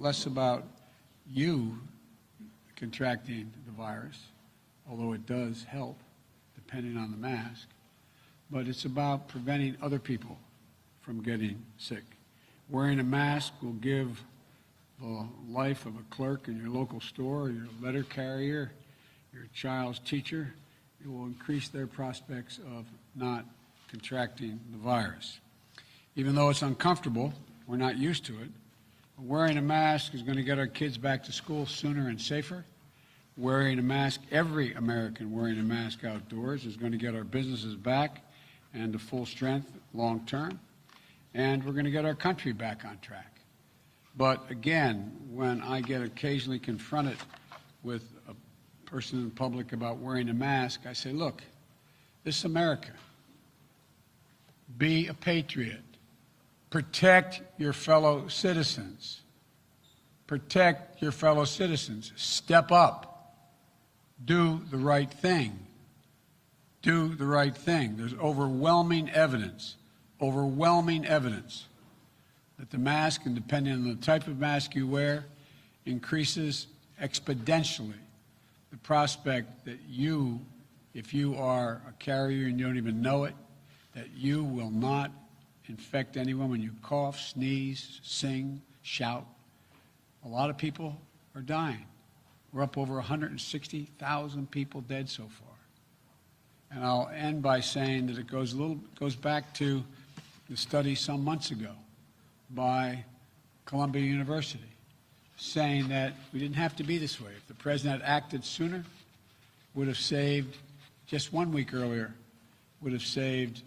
less about you contracting the virus, although it does help, depending on the mask, but it's about preventing other people from getting sick. Wearing a mask will give the life of a clerk in your local store, your letter carrier, your child's teacher. It will increase their prospects of not contracting the virus. Even though it's uncomfortable, we're not used to it. Wearing a mask is going to get our kids back to school sooner and safer. Wearing a mask, every American wearing a mask outdoors is going to get our businesses back and to full strength long term. And we're going to get our country back on track. But again, when I get occasionally confronted with a person in public about wearing a mask, I say, look, this is America. Be a patriot. Protect your fellow citizens. Protect your fellow citizens. Step up. Do the right thing. Do the right thing. There's overwhelming evidence that the mask, and depending on the type of mask you wear, increases exponentially the prospect that you, if you are a carrier and you don't even know it, that you will not infect anyone when you cough, sneeze, sing, shout. A lot of people are dying. We're up over 160,000 people dead so far. And I'll end by saying that it goes back to the study some months ago by Columbia University, saying that we didn't have to be this way. If the president had acted sooner, would have saved, just 1 week earlier, would have saved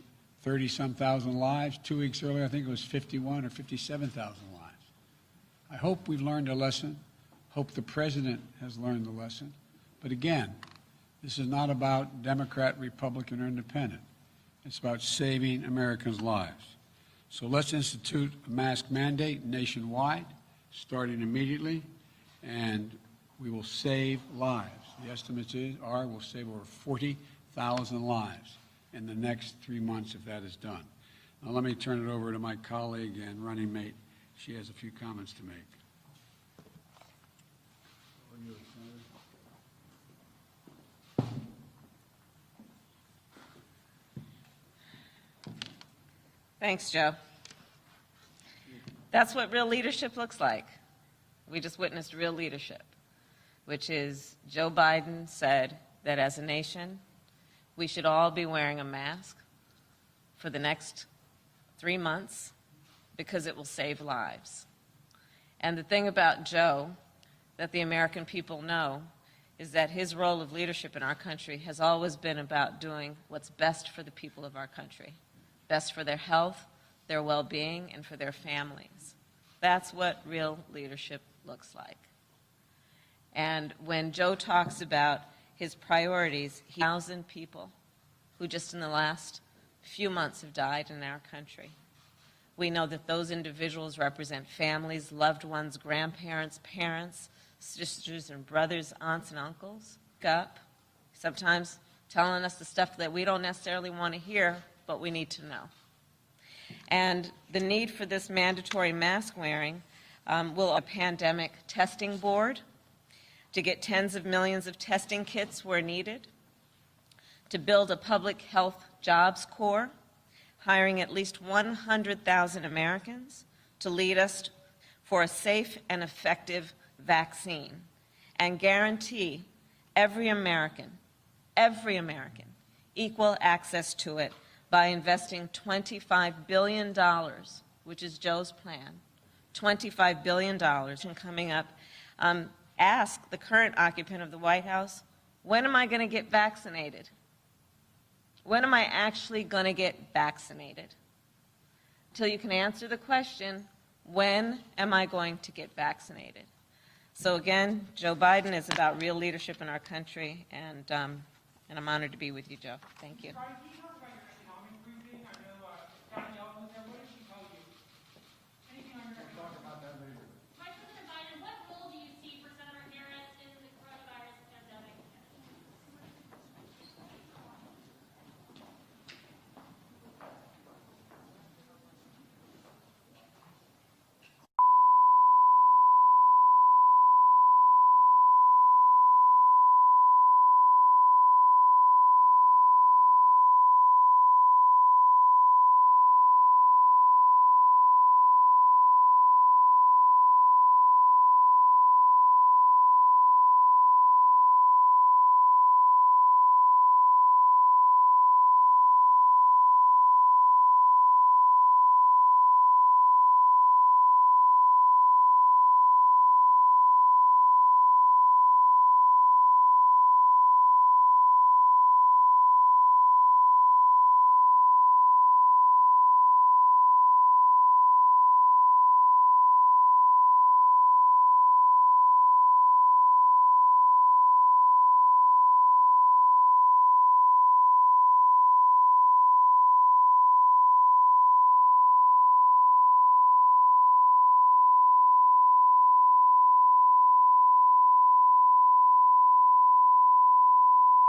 30-some thousand lives. 2 weeks earlier, I think it was 51 or 57,000 lives. I hope we've learned a lesson. Hope the president has learned the lesson. But again, this is not about Democrat, Republican, or Independent. It's about saving Americans' lives. So let's institute a mask mandate nationwide, starting immediately, and we will save lives. The estimates are we'll save over 40,000 lives in the next 3 months if that is done. Now let me turn it over to my colleague and running mate. She has a few comments to make. Thanks, Joe. That's what real leadership looks like. We just witnessed real leadership, which is Joe Biden said that as a nation, we should all be wearing a mask for the next 3 months because it will save lives. And the thing about Joe that the American people know is that his role of leadership in our country has always been about doing what's best for the people of our country. Best for their health, their well-being, and for their families. That's what real leadership looks like. And when Joe talks about his priorities, 1,000 people who just in the last few months have died in our country. We know that those individuals represent families, loved ones, grandparents, parents, sisters and brothers, aunts and uncles. Up, sometimes telling us the stuff that we don't necessarily want to hear, but we need to know. And the need for this mandatory mask wearing will a pandemic testing board to get tens of millions of testing kits where needed, to build a public health jobs corps, hiring at least 100,000 Americans to lead us for a safe and effective vaccine, and guarantee every American, equal access to it by investing $25 billion, which is Joe's plan, $25 billion coming up. Ask the current occupant of the White House, when am I going to get vaccinated? When am I actually going to get vaccinated? Until you can answer the question, when am I going to get vaccinated? So again, Joe Biden is about real leadership in our country, and I'm honored to be with you, Joe. Thank you.